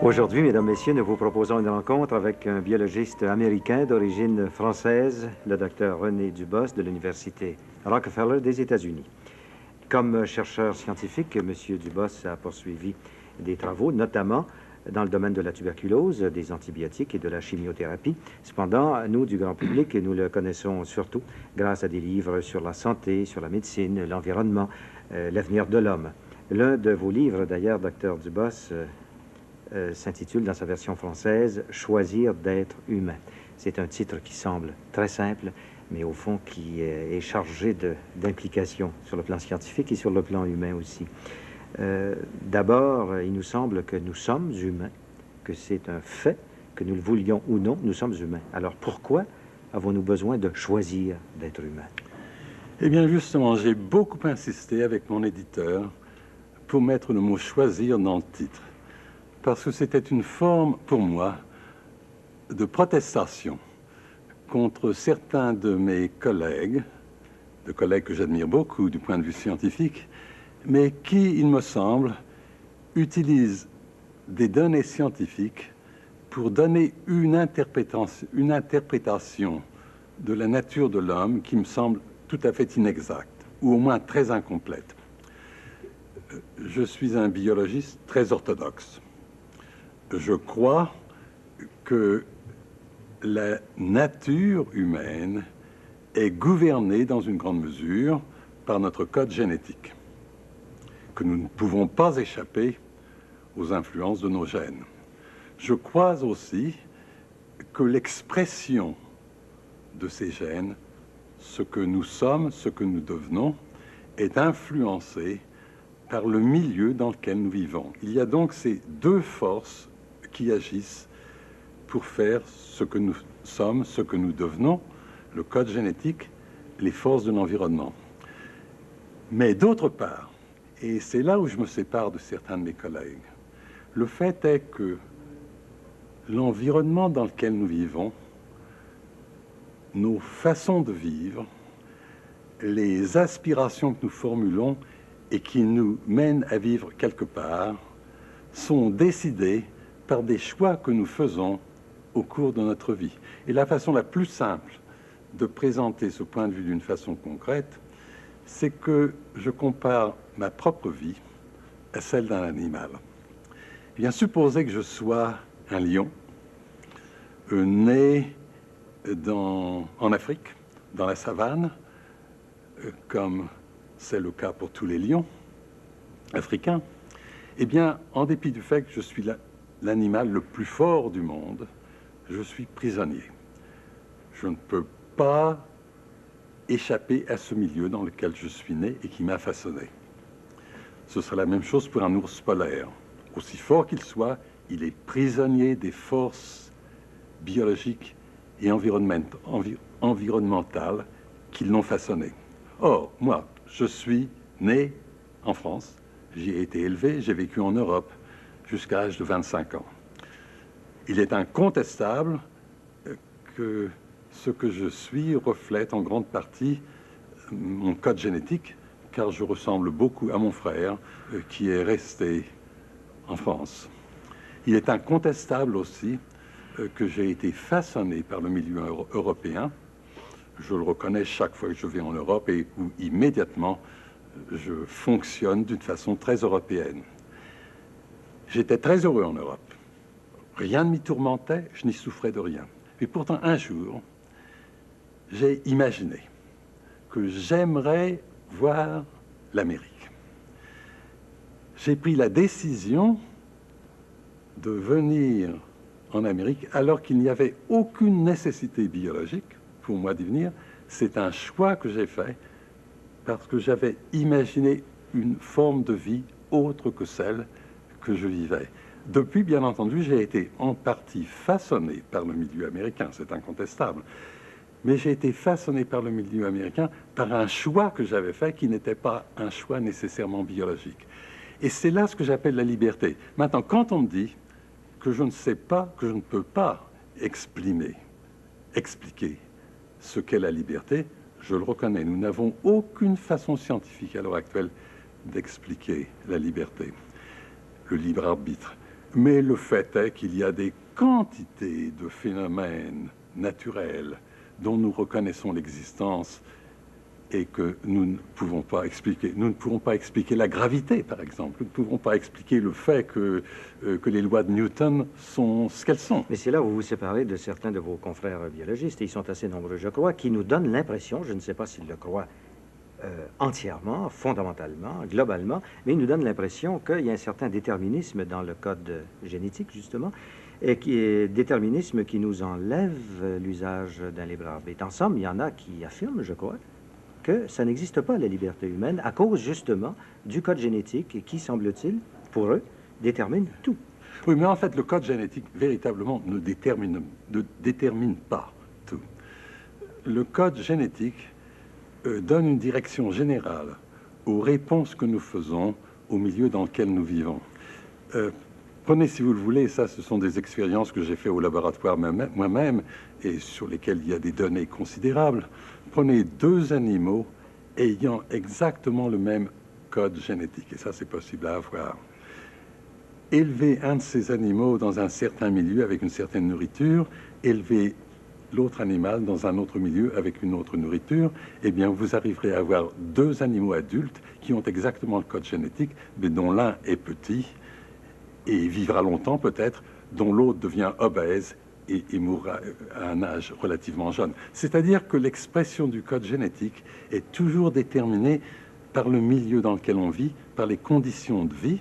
Aujourd'hui, mesdames, messieurs, nous vous proposons une rencontre avec un biologiste américain d'origine française, le docteur René Dubos de l'Université Rockefeller des États-Unis. Comme chercheur scientifique, M. Dubos a poursuivi des travaux, notamment dans le domaine de la tuberculose, des antibiotiques et de la chimiothérapie. Cependant, nous, du grand public, nous le connaissons surtout grâce à des livres sur la santé, sur la médecine, l'environnement, l'avenir de l'homme. L'un de vos livres, d'ailleurs, docteur Dubos, s'intitule dans sa version française « Choisir d'être humain ». C'est un titre qui semble très simple, mais au fond qui est chargé d'implications sur le plan scientifique et sur le plan humain aussi. D'abord, il nous semble que nous sommes humains, que c'est un fait, que nous le voulions ou non, nous sommes humains. Alors pourquoi avons-nous besoin de choisir d'être humain? Eh bien justement, j'ai beaucoup insisté avec mon éditeur pour mettre le mot « choisir » dans le titre. Parce que c'était une forme, pour moi, de protestation contre certains de mes collègues, de collègues que j'admire beaucoup du point de vue scientifique, mais qui, il me semble, utilisent des données scientifiques pour donner une interprétation de la nature de l'homme qui me semble tout à fait inexacte, ou au moins très incomplète. Je suis un biologiste très orthodoxe. Je crois que la nature humaine est gouvernée dans une grande mesure par notre code génétique, que nous ne pouvons pas échapper aux influences de nos gènes. Je crois aussi que l'expression de ces gènes, ce que nous sommes, ce que nous devenons, est influencée par le milieu dans lequel nous vivons. Il y a donc ces deux forces qui agissent pour faire ce que nous sommes, ce que nous devenons, le code génétique, les forces de l'environnement. Mais d'autre part, et c'est là où je me sépare de certains de mes collègues, le fait est que l'environnement dans lequel nous vivons, nos façons de vivre, les aspirations que nous formulons et qui nous mènent à vivre quelque part, sont décidées par des choix que nous faisons au cours de notre vie. Et la façon la plus simple de présenter ce point de vue d'une façon concrète, c'est que je compare ma propre vie à celle d'un animal. Eh bien, supposez que je sois un lion, né en Afrique, dans la savane, comme c'est le cas pour tous les lions africains. Eh bien, en dépit du fait que je suis l'animal le plus fort du monde, je suis prisonnier. Je ne peux pas échapper à ce milieu dans lequel je suis né et qui m'a façonné. Ce sera la même chose pour un ours polaire. Aussi fort qu'il soit, il est prisonnier des forces biologiques et environnementales qui l'ont façonné. Or, moi, je suis né en France, j'y ai été élevé, j'ai vécu en Europe jusqu'à l'âge de 25 ans. Il est incontestable que ce que je suis reflète en grande partie mon code génétique, car je ressemble beaucoup à mon frère qui est resté en France. Il est incontestable aussi que j'ai été façonné par le milieu européen. Je le reconnais chaque fois que je vais en Europe et où immédiatement je fonctionne d'une façon très européenne. J'étais très heureux en Europe. Rien ne m'y tourmentait, je n'y souffrais de rien. Et pourtant, un jour, j'ai imaginé que j'aimerais voir l'Amérique. J'ai pris la décision de venir en Amérique alors qu'il n'y avait aucune nécessité biologique pour moi d'y venir. C'est un choix que j'ai fait parce que j'avais imaginé une forme de vie autre que celle que je vivais. Depuis, bien entendu, j'ai été en partie façonné par le milieu américain, c'est incontestable. Mais j'ai été façonné par le milieu américain par un choix que j'avais fait qui n'était pas un choix nécessairement biologique. Et c'est là ce que j'appelle la liberté. Maintenant, quand on me dit que je ne sais pas, que je ne peux pas expliquer ce qu'est la liberté, je le reconnais. Nous n'avons aucune façon scientifique à l'heure actuelle d'expliquer la liberté, le libre arbitre. Mais le fait est qu'il y a des quantités de phénomènes naturels dont nous reconnaissons l'existence et que nous ne pouvons pas expliquer. Nous ne pourrons pas expliquer la gravité, par exemple. Nous ne pouvons pas expliquer le fait que les lois de Newton sont ce qu'elles sont. Mais c'est là où vous vous séparez de certains de vos confrères biologistes, et ils sont assez nombreux, je crois, qui nous donnent l'impression, je ne sais pas s'ils le croient entièrement, fondamentalement, globalement, mais ils nous donnent l'impression qu'il y a un certain déterminisme dans le code génétique, justement, et qui est déterminisme qui nous enlève l'usage d'un libre arbitre. En somme, il y en a qui affirment, je crois, que ça n'existe pas, la liberté humaine, à cause justement du code génétique qui, semble-t-il, pour eux, détermine tout. Oui, mais en fait, le code génétique, véritablement, ne détermine pas tout. Le code génétique donne une direction générale aux réponses que nous faisons au milieu dans lequel nous vivons. Prenez, si vous le voulez, ça, ce sont des expériences que j'ai faites au laboratoire moi-même et sur lesquelles il y a des données considérables. Prenez deux animaux ayant exactement le même code génétique, et ça, c'est possible à avoir. Élevez un de ces animaux dans un certain milieu avec une certaine nourriture, élevez l'autre animal dans un autre milieu avec une autre nourriture, eh bien, vous arriverez à avoir deux animaux adultes qui ont exactement le code génétique, mais dont l'un est petit et vivra longtemps peut-être, dont l'autre devient obèse et mourra à un âge relativement jeune. C'est-à-dire que l'expression du code génétique est toujours déterminée par le milieu dans lequel on vit, par les conditions de vie,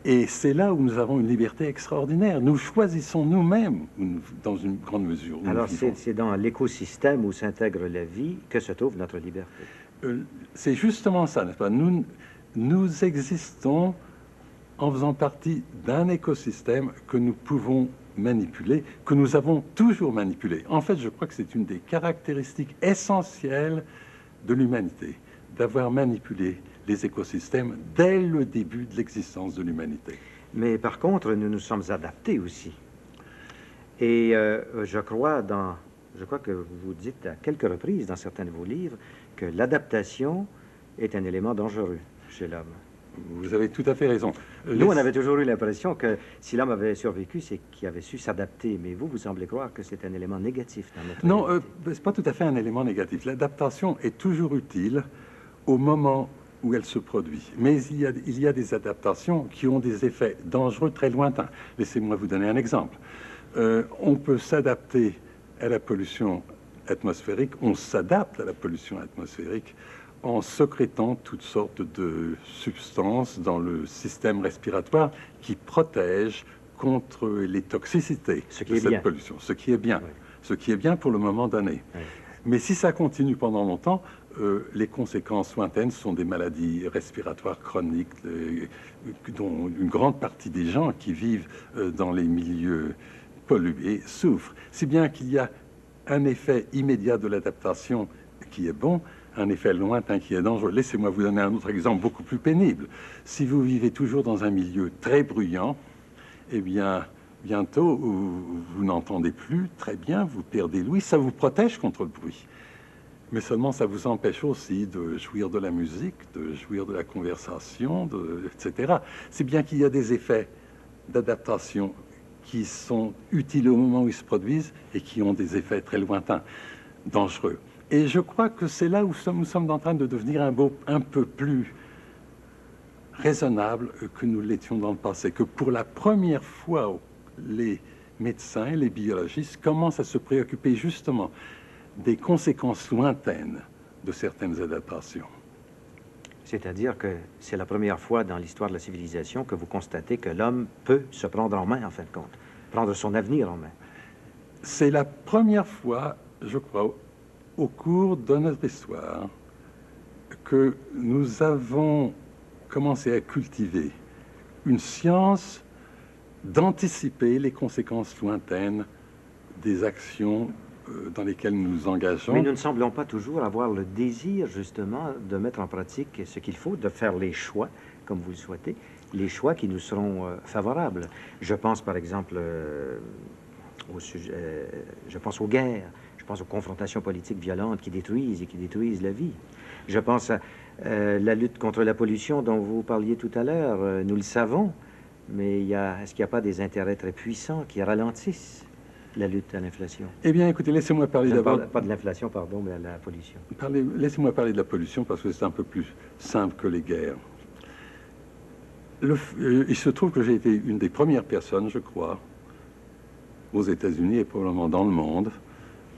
et c'est là où nous avons une liberté extraordinaire. Nous choisissons nous-mêmes, dans une grande mesure. Alors, c'est dans l'écosystème où s'intègre la vie que se trouve notre liberté. C'est justement ça, n'est-ce pas? Nous existons en faisant partie d'un écosystème que nous pouvons manipuler, que nous avons toujours manipulé. En fait, je crois que c'est une des caractéristiques essentielles de l'humanité, d'avoir manipulé les écosystèmes dès le début de l'existence de l'humanité. Mais par contre, nous nous sommes adaptés aussi. Et je crois que vous dites à quelques reprises dans certains de vos livres que l'adaptation est un élément dangereux chez l'homme. Vous avez tout à fait raison. Nous, on avait toujours eu l'impression que si l'homme avait survécu, c'est qu'il avait su s'adapter. Mais vous semblez croire que c'est un élément négatif dans notre Non, ce n'est pas tout à fait un élément négatif. L'adaptation est toujours utile au moment où elle se produit. Mais il y a des adaptations qui ont des effets dangereux très lointains. Laissez-moi vous donner un exemple. On peut s'adapter à la pollution atmosphérique, on s'adapte à la pollution atmosphérique en sécrétant toutes sortes de substances dans le système respiratoire qui protègent contre les toxicités de cette pollution. Ce qui est bien. Oui. Ce qui est bien pour le moment donné. Oui. Mais si ça continue pendant longtemps, les conséquences lointaines sont des maladies respiratoires chroniques dont une grande partie des gens qui vivent dans les milieux pollués souffrent. Si bien qu'il y a un effet immédiat de l'adaptation qui est bon, un effet lointain qui est dangereux. Laissez-moi vous donner un autre exemple beaucoup plus pénible. Si vous vivez toujours dans un milieu très bruyant, eh bien, bientôt, vous n'entendez plus très bien, vous perdez l'ouïe, ça vous protège contre le bruit. Mais seulement, ça vous empêche aussi de jouir de la musique, de jouir de la conversation, etc. C'est bien qu'il y a des effets d'adaptation qui sont utiles au moment où ils se produisent et qui ont des effets très lointains, dangereux. Et je crois que c'est là où nous sommes en train de devenir un peu plus raisonnables que nous l'étions dans le passé, que pour la première fois, les médecins, les biologistes commencent à se préoccuper justement des conséquences lointaines de certaines adaptations. C'est-à-dire que c'est la première fois dans l'histoire de la civilisation que vous constatez que l'homme peut se prendre en main, en fin de compte, prendre son avenir en main. C'est la première fois, je crois, au cours de notre histoire, que nous avons commencé à cultiver une science d'anticiper les conséquences lointaines des actions dans lesquelles nous nous engageons. Mais nous ne semblons pas toujours avoir le désir, justement, de mettre en pratique ce qu'il faut, de faire les choix, comme vous le souhaitez, les choix qui nous seront favorables. Je pense, par exemple, je pense aux guerres, je pense aux confrontations politiques violentes qui détruisent la vie. Je pense à la lutte contre la pollution dont vous parliez tout à l'heure. Nous le savons, Mais est-ce qu'il n'y a pas des intérêts très puissants qui ralentissent la lutte à l'inflation? Eh bien, écoutez, laissez-moi parler d'abord... Pas de l'inflation, pardon, mais de la pollution. Laissez-moi parler de la pollution parce que c'est un peu plus simple que les guerres. Il se trouve que j'ai été une des premières personnes, je crois, aux États-Unis et probablement dans le monde,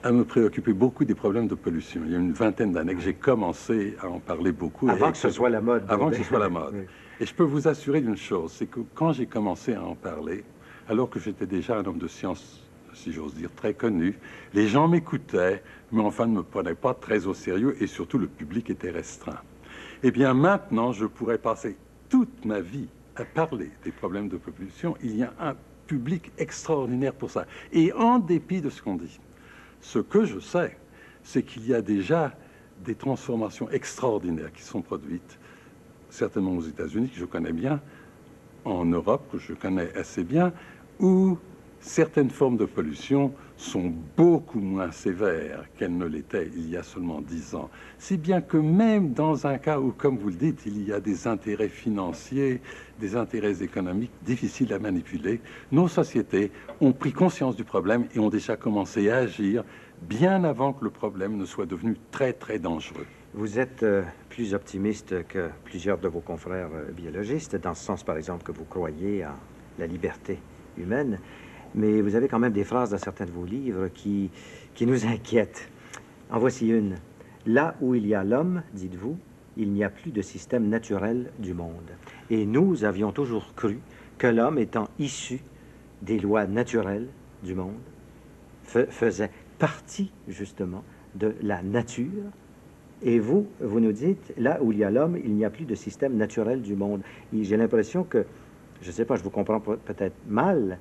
à me préoccuper beaucoup des problèmes de pollution. Il y a une vingtaine d'années que j'ai commencé à en parler beaucoup. Avant que ce soit la mode. Avant que ce soit la mode. Oui. Et je peux vous assurer d'une chose, c'est que quand j'ai commencé à en parler, alors que j'étais déjà un homme de science, si j'ose dire, très connu, les gens m'écoutaient, mais enfin ne me prenaient pas très au sérieux et surtout le public était restreint. Eh bien maintenant, je pourrais passer toute ma vie à parler des problèmes de pollution. Il y a un public extraordinaire pour ça. Et en dépit de ce qu'on dit, ce que je sais, c'est qu'il y a déjà des transformations extraordinaires qui sont produites, certainement aux États-Unis, que je connais bien, en Europe, que je connais assez bien, où certaines formes de pollution sont beaucoup moins sévères qu'elles ne l'étaient il y a seulement 10 ans. Si bien que même dans un cas où, comme vous le dites, il y a des intérêts financiers, des intérêts économiques difficiles à manipuler, nos sociétés ont pris conscience du problème et ont déjà commencé à agir bien avant que le problème ne soit devenu très, très dangereux. Vous êtes plus optimiste que plusieurs de vos confrères biologistes, dans ce sens, par exemple, que vous croyez en la liberté humaine. Mais vous avez quand même des phrases dans certains de vos livres qui nous inquiètent. En voici une. Là où il y a l'homme, dites-vous, il n'y a plus de système naturel du monde. Et nous avions toujours cru que l'homme, étant issu des lois naturelles du monde, faisait partie, justement, de la nature. Et vous nous dites, là où il y a l'homme, il n'y a plus de système naturel du monde. Et j'ai l'impression que, je ne sais pas, je vous comprends peut-être mal,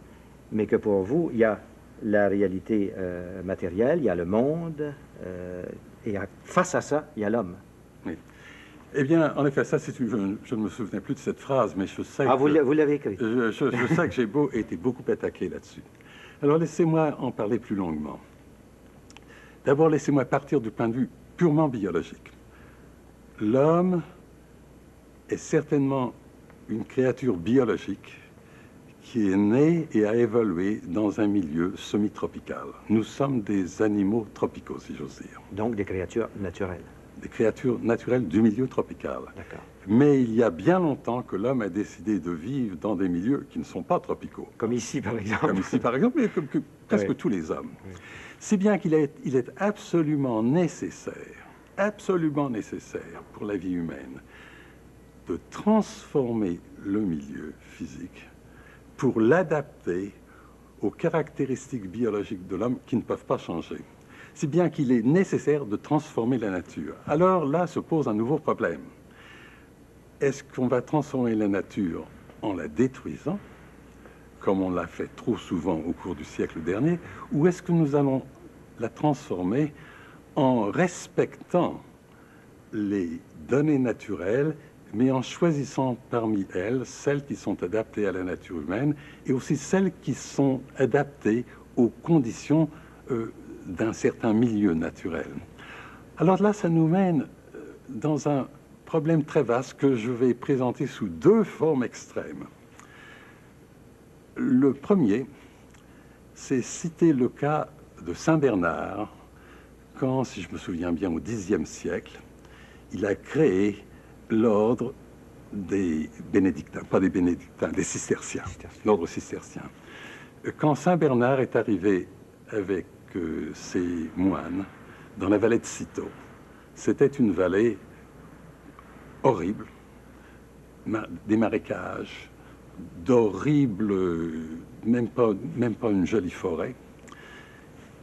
mais que pour vous, il y a la réalité matérielle, il y a le monde, et face à ça, il y a l'homme. Oui. Eh bien, en effet, ça, je ne me souvenais plus de cette phrase, mais je sais que... Vous l'avez écrite. Je sais que j'ai été beaucoup attaqué là-dessus. Alors, laissez-moi en parler plus longuement. D'abord, laissez-moi partir du point de vue purement biologique. L'homme est certainement une créature biologique qui est né et a évolué dans un milieu semi-tropical. Nous sommes des animaux tropicaux, si j'ose dire. Donc des créatures naturelles. Des créatures naturelles du milieu tropical. D'accord. Mais il y a bien longtemps que l'homme a décidé de vivre dans des milieux qui ne sont pas tropicaux. Comme ici, par exemple. Comme ici, par exemple, mais comme presque tous les hommes. Oui. Si bien qu'il est absolument nécessaire pour la vie humaine de transformer le milieu physique pour l'adapter aux caractéristiques biologiques de l'homme qui ne peuvent pas changer. Si bien qu'il est nécessaire de transformer la nature. Alors là se pose un nouveau problème. Est-ce qu'on va transformer la nature en la détruisant, comme on l'a fait trop souvent au cours du siècle dernier, ou est-ce que nous allons la transformer en respectant les données naturelles, mais en choisissant parmi elles celles qui sont adaptées à la nature humaine et aussi celles qui sont adaptées aux conditions d'un certain milieu naturel. Alors là, ça nous mène dans un problème très vaste que je vais présenter sous deux formes extrêmes. Le premier, c'est citer le cas de Saint Bernard, quand, si je me souviens bien, au Xe siècle, il a créé l'ordre des bénédictins, pas des bénédictins, des cisterciens, l'ordre cistercien. Quand Saint Bernard est arrivé avec ses moines dans la vallée de Cîteaux, c'était une vallée horrible, des marécages, d'horribles, même pas une jolie forêt.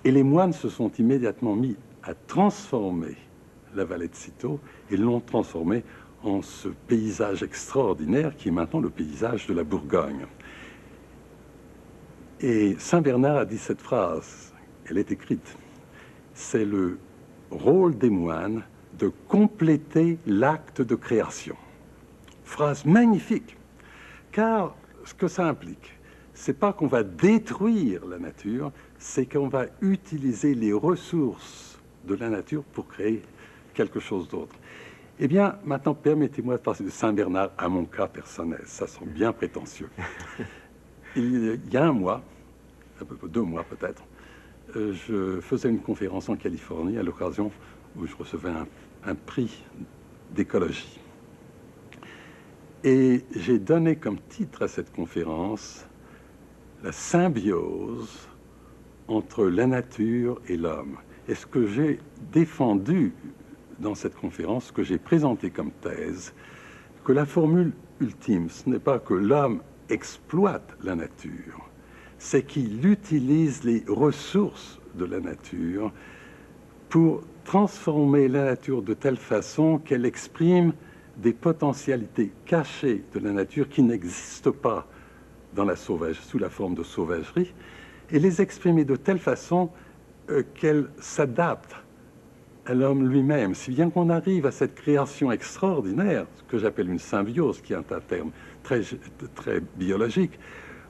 Et les moines se sont immédiatement mis à transformer la vallée de Cîteaux et l'ont transformée en ce paysage extraordinaire qui est maintenant le paysage de la Bourgogne. Et Saint Bernard a dit cette phrase, elle est écrite, c'est le rôle des moines de compléter l'acte de création. Phrase magnifique, car ce que ça implique, c'est pas qu'on va détruire la nature, c'est qu'on va utiliser les ressources de la nature pour créer quelque chose d'autre. Eh bien, maintenant, permettez-moi de passer de Saint-Bernard à mon cas personnel. Ça sent bien prétentieux. Il y a un mois, un peu 2 mois peut-être, je faisais une conférence en Californie à l'occasion où je recevais un prix d'écologie. Et j'ai donné comme titre à cette conférence la symbiose entre la nature et l'homme. Et ce que j'ai défendu dans cette conférence, ce que j'ai présenté comme thèse, que la formule ultime, ce n'est pas que l'homme exploite la nature, c'est qu'il utilise les ressources de la nature pour transformer la nature de telle façon qu'elle exprime des potentialités cachées de la nature qui n'existent pas dans la sous la forme de sauvagerie, et les exprimer de telle façon qu'elle s'adapte à l'homme lui-même, si bien qu'on arrive à cette création extraordinaire, ce que j'appelle une symbiose, qui est un terme très biologique,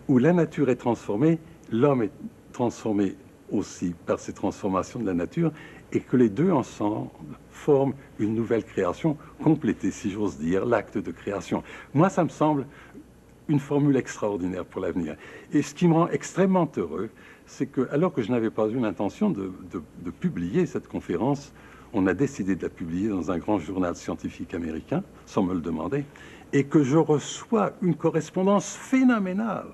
où la nature est transformée, l'homme est transformé aussi par ces transformations de la nature, et que les deux ensemble forment une nouvelle création, complétée, si j'ose dire, l'acte de création. Moi, ça me semble une formule extraordinaire pour l'avenir. Et ce qui me rend extrêmement heureux, c'est que, alors que je n'avais pas eu l'intention de publier cette conférence, on a décidé de la publier dans un grand journal scientifique américain, sans me le demander, et que je reçois une correspondance phénoménale,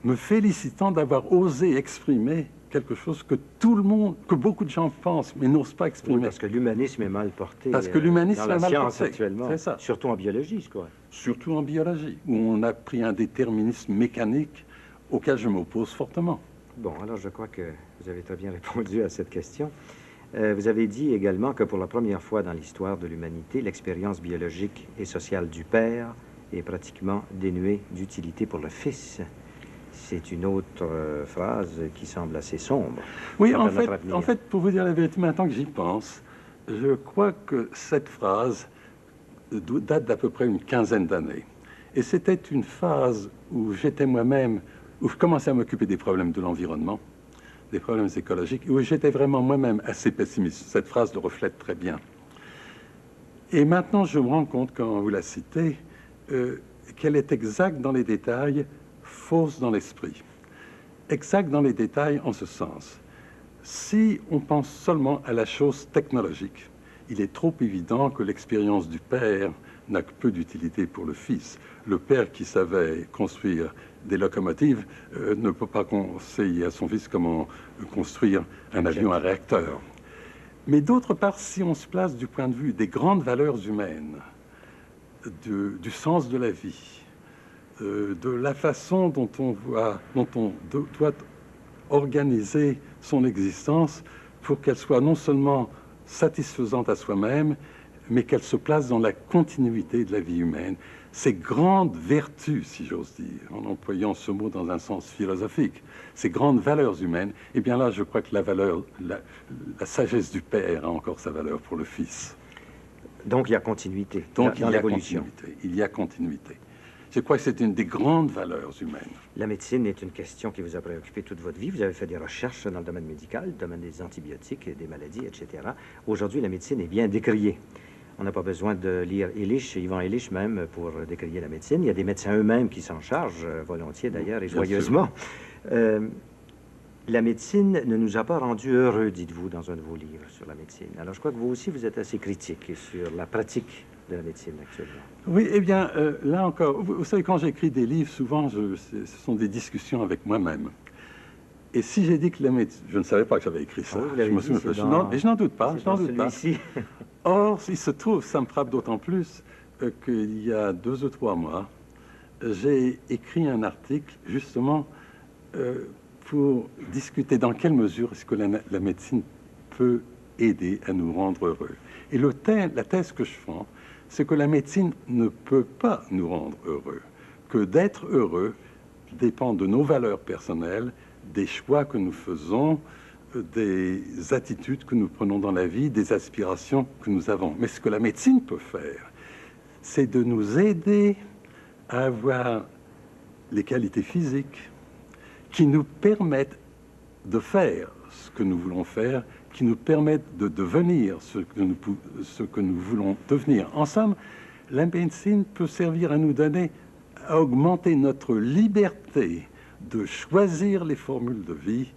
me félicitant d'avoir osé exprimer quelque chose que tout le monde, que beaucoup de gens pensent, mais n'osent pas exprimer. Oui, parce que l'humanisme est mal porté. Parce que l'humanisme dans la est mal science porté, actuellement. c'est ça. Surtout en biologie, quoi. Surtout en biologie, où on a pris un déterminisme mécanique auquel je m'oppose fortement. Bon, alors je crois que vous avez très bien répondu à cette question. Vous avez dit également que pour la première fois dans l'histoire de l'humanité, l'expérience biologique et sociale du père est pratiquement dénuée d'utilité pour le fils. C'est une autre phrase qui semble assez sombre. Oui, en fait, pour vous dire la vérité, maintenant que j'y pense, je crois que cette phrase date d'à peu près une quinzaine d'années. Et c'était une phase où j'étais moi-même, où je commençais à m'occuper des problèmes de l'environnement, des problèmes écologiques, où j'étais vraiment moi-même assez pessimiste. Cette phrase le reflète très bien. Et maintenant, je me rends compte, quand vous la citez, qu'elle est exacte dans les détails, fausse dans l'esprit. Exacte dans les détails en ce sens. Si on pense seulement à la chose technologique, il est trop évident que l'expérience du père n'a que peu d'utilité pour le fils. Le père qui savait construire des locomotives ne peut pas conseiller à son fils comment construire un avion à réacteur. Mais d'autre part, si on se place du point de vue des grandes valeurs humaines, du sens de la vie, de la façon dont on doit organiser son existence pour qu'elle soit non seulement satisfaisante à soi-même, mais qu'elle se place dans la continuité de la vie humaine. Ces grandes vertus, si j'ose dire, en employant ce mot dans un sens philosophique, ces grandes valeurs humaines, eh bien là, je crois que la sagesse du père a encore sa valeur pour le fils. Donc il y a continuité dans l'évolution. Il y a continuité. Je crois que c'est une des grandes valeurs humaines. La médecine est une question qui vous a préoccupé toute votre vie. Vous avez fait des recherches dans le domaine médical, le domaine des antibiotiques et des maladies, etc. Aujourd'hui, la médecine est bien décriée. On n'a pas besoin de lire Illich, Ivan Illich même, pour décrier la médecine. Il y a des médecins eux-mêmes qui s'en chargent, volontiers d'ailleurs, et joyeusement. La médecine ne nous a pas rendus heureux, dites-vous, dans un de vos livres sur la médecine. Alors, je crois que vous aussi, vous êtes assez critique sur la pratique de la médecine actuellement. Oui, eh bien, là encore, vous savez, quand j'écris des livres, souvent, ce sont des discussions avec moi-même. Et si j'ai dit que la médecine... Je ne savais pas que j'avais écrit ça. Oui, je me suis dit, non, et je n'en doute pas, je n'en doute pas. Or, il se trouve, ça me frappe d'autant plus qu'il y a 2 ou 3 mois, j'ai écrit un article, justement, pour discuter dans quelle mesure est-ce que la médecine peut aider à nous rendre heureux. Et la thèse que je fais, c'est que la médecine ne peut pas nous rendre heureux, que d'être heureux dépend de nos valeurs personnelles, des choix que nous faisons, des attitudes que nous prenons dans la vie, des aspirations que nous avons. Mais ce que la médecine peut faire, c'est de nous aider à avoir les qualités physiques qui nous permettent de faire ce que nous voulons faire, qui nous permettent de devenir ce que nous voulons devenir. En somme, la médecine peut servir à nous donner, à augmenter notre liberté de choisir les formules de vie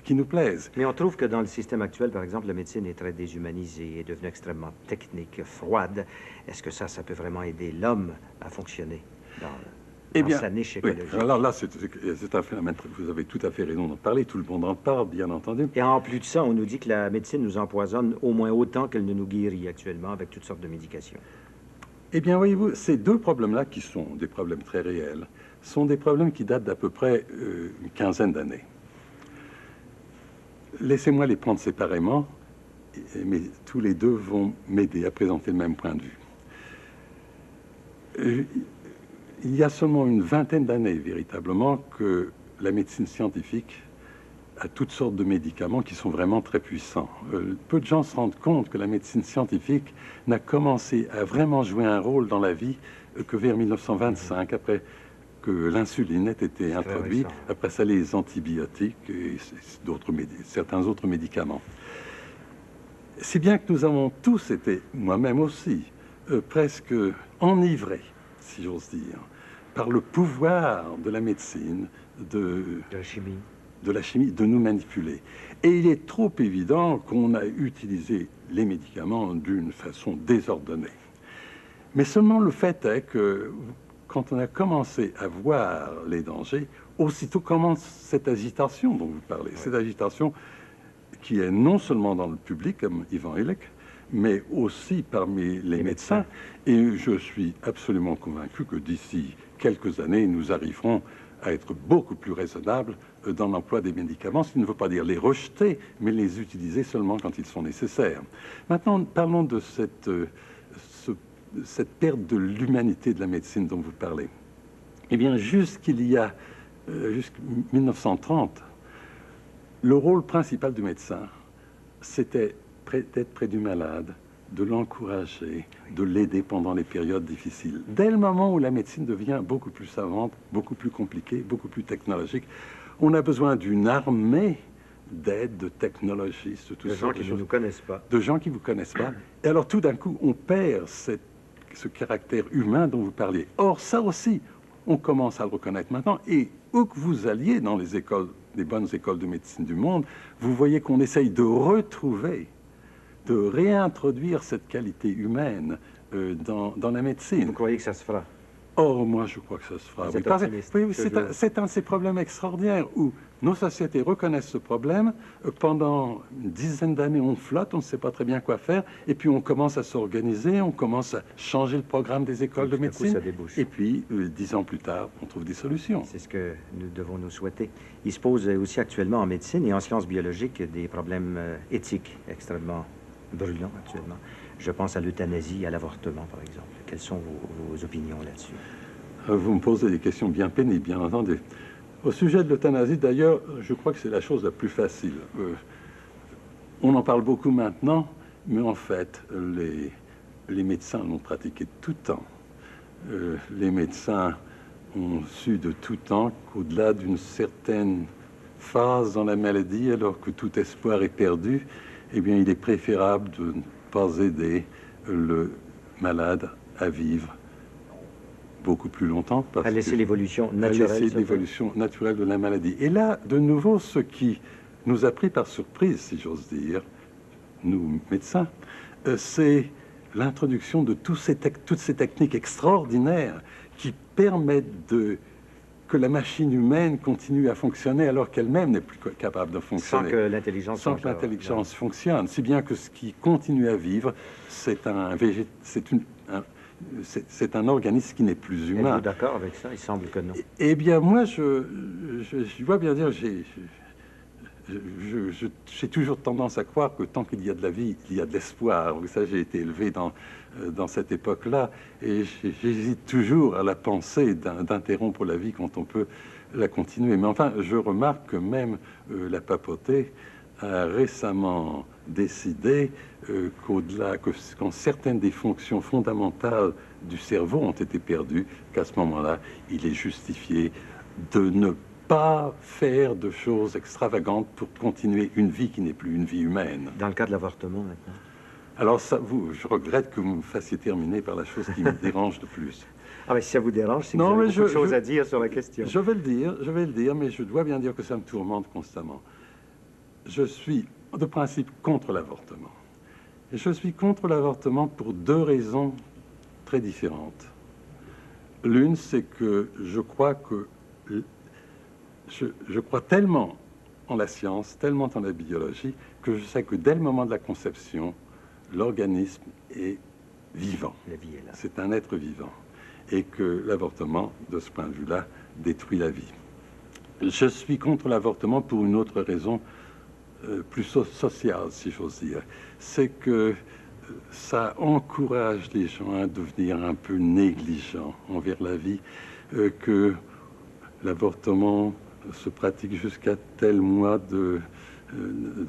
qui nous plaisent. Mais on trouve que dans le système actuel, par exemple, la médecine est très déshumanisée, est devenue extrêmement technique, froide. Est-ce que ça peut vraiment aider l'homme à fonctionner dans sa niche écologique? Oui. Alors là, c'est un phénomène, vous avez tout à fait raison d'en parler, tout le monde en parle, bien entendu. Et en plus de ça, on nous dit que la médecine nous empoisonne au moins autant qu'elle ne nous guérit actuellement avec toutes sortes de médications. Eh bien, voyez-vous, ces deux problèmes-là, qui sont des problèmes très réels, sont des problèmes qui datent d'à peu près une quinzaine d'années. Laissez-moi les prendre séparément, mais tous les deux vont m'aider à présenter le même point de vue. Il y a seulement une vingtaine d'années, véritablement, que la médecine scientifique a toutes sortes de médicaments qui sont vraiment très puissants. Peu de gens se rendent compte que la médecine scientifique n'a commencé à vraiment jouer un rôle dans la vie que vers 1925, après que l'insuline ait été introduite, après ça les antibiotiques et certains autres médicaments. Si bien que nous avons tous été, moi-même aussi, presque enivrés, si j'ose dire, par le pouvoir de la médecine, de la chimie, de nous manipuler. Et il est trop évident qu'on a utilisé les médicaments d'une façon désordonnée. Mais seulement le fait est que quand on a commencé à voir les dangers, aussitôt commence cette agitation dont vous parlez. Cette agitation qui est non seulement dans le public, comme Ivan Illich, mais aussi parmi les médecins. Et je suis absolument convaincu que d'ici quelques années, nous arriverons à être beaucoup plus raisonnables dans l'emploi des médicaments, ce qui ne veut pas dire les rejeter, mais les utiliser seulement quand ils sont nécessaires. Maintenant, parlons de cette perte de l'humanité de la médecine dont vous parlez. Eh bien, jusqu'à 1930, le rôle principal du médecin, c'était d'être près du malade, de l'encourager, de l'aider pendant les périodes difficiles. Dès le moment où la médecine devient beaucoup plus savante, beaucoup plus compliquée, beaucoup plus technologique, on a besoin d'une armée d'aide, de technologistes, de gens qui ne nous connaissent pas. De gens qui ne vous connaissent pas. Et alors, tout d'un coup, on perd ce caractère humain dont vous parliez. Or, ça aussi, on commence à le reconnaître maintenant. Et où que vous alliez dans les écoles, les bonnes écoles de médecine du monde, vous voyez qu'on essaye de retrouver, de réintroduire cette qualité humaine dans la médecine. Vous croyez que ça se fera? Oh, moi, je crois que ça se fera. Oui, c'est un de ces problèmes extraordinaires où nos sociétés reconnaissent ce problème. Pendant une dizaine d'années, on flotte, on ne sait pas très bien quoi faire. Et puis, on commence à s'organiser, on commence à changer le programme des écoles de médecine. Ça débouche. Et puis, 10 ans plus tard, on trouve des solutions. C'est ce que nous devons nous souhaiter. Il se pose aussi actuellement en médecine et en sciences biologiques des problèmes éthiques extrêmement brûlants actuellement. Je pense à l'euthanasie, à l'avortement, par exemple. Quelles sont vos opinions là-dessus? Vous me posez des questions bien pénibles, bien entendu. Au sujet de l'euthanasie, d'ailleurs, je crois que c'est la chose la plus facile. On en parle beaucoup maintenant, mais en fait, les médecins l'ont pratiqué de tout temps. Les médecins ont su de tout temps qu'au-delà d'une certaine phase dans la maladie, alors que tout espoir est perdu, eh bien, il est préférable de ne pas aider le malade à vivre beaucoup plus longtemps. À laisser l'évolution naturelle. À laisser l'évolution naturelle de la maladie. Et là, de nouveau, ce qui nous a pris par surprise, si j'ose dire, nous, médecins, c'est l'introduction de toutes ces techniques extraordinaires qui permettent que la machine humaine continue à fonctionner alors qu'elle-même n'est plus capable de fonctionner. Sans que l'intelligence fonctionne. Si bien que ce qui continue à vivre, c'est un organisme qui n'est plus humain. Êtes-vous d'accord avec ça? Il semble que non. Eh bien, moi, je dois bien dire, j'ai toujours tendance à croire que tant qu'il y a de la vie, il y a de l'espoir. Vous savez, j'ai été élevé dans cette époque-là, et j'hésite toujours à la pensée d'interrompre la vie quand on peut la continuer. Mais enfin, je remarque que même la papauté a récemment décidé quand certaines des fonctions fondamentales du cerveau ont été perdues, qu'à ce moment-là, il est justifié de ne pas faire de choses extravagantes pour continuer une vie qui n'est plus une vie humaine. Dans le cas de l'avortement, maintenant. Alors, ça, je regrette que vous me fassiez terminer par la chose qui me dérange le plus. Ah, mais si ça vous dérange, c'est que vous avez beaucoup de choses à dire sur la question. Je vais le dire, mais je dois bien dire que ça me tourmente constamment. Je suis, de principe, contre l'avortement. Et je suis contre l'avortement pour deux raisons très différentes. L'une, c'est que je crois tellement en la science, tellement en la biologie, que je sais que dès le moment de la conception, l'organisme est vivant. La vie est là. C'est un être vivant. Et que l'avortement, de ce point de vue-là, détruit la vie. Je suis contre l'avortement pour une autre raison plus sociale, si j'ose dire. C'est que ça encourage les gens à devenir un peu négligents envers la vie, que l'avortement se pratique jusqu'à tel mois de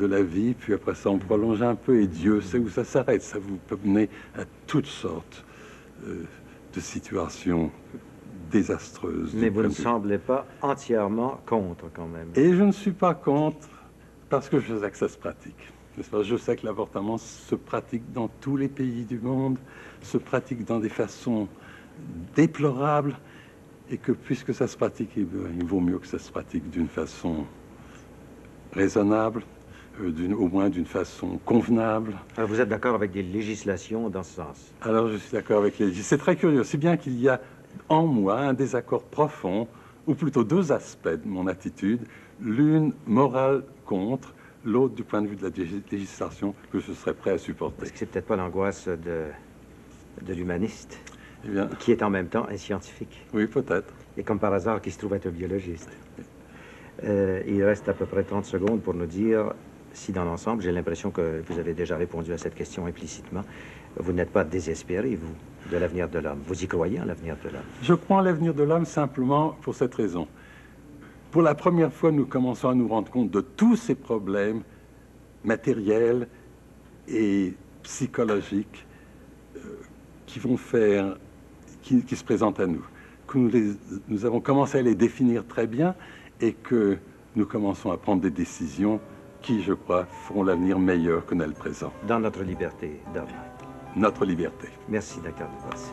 la vie, puis après ça on prolonge un peu, et Dieu sait où ça s'arrête. Ça vous peut mener à toutes sortes de situations désastreuses. Mais vous ne semblez pas entièrement contre, quand même. Et je ne suis pas contre, parce que je sais que ça se pratique. Je sais que l'avortement se pratique dans tous les pays du monde, se pratique dans des façons déplorables, et que puisque ça se pratique, il vaut mieux que ça se pratique d'une façon raisonnable, au moins d'une façon convenable. Alors vous êtes d'accord avec des législations dans ce sens? Alors je suis d'accord avec les... C'est très curieux, c'est bien qu'il y a en moi un désaccord profond, ou plutôt deux aspects de mon attitude, l'une morale contre, l'autre du point de vue de la législation que je serais prêt à supporter. Est-ce que c'est peut-être pas l'angoisse de l'humaniste, eh bien, qui est en même temps un scientifique? Oui, peut-être. Et comme par hasard, qui se trouve être un biologiste. Il reste à peu près 30 secondes pour nous dire si dans l'ensemble, j'ai l'impression que vous avez déjà répondu à cette question implicitement, vous n'êtes pas désespéré, vous, de l'avenir de l'homme. Vous y croyez en l'avenir de l'homme? Je crois en l'avenir de l'homme simplement pour cette raison. Pour la première fois, nous commençons à nous rendre compte de tous ces problèmes matériels et psychologiques qui se présentent à nous. Que nous avons commencé à les définir très bien et que nous commençons à prendre des décisions qui, je crois, feront l'avenir meilleur que n'est le présent. Dans notre liberté d'homme. Notre liberté. Merci, Dr. Dubos.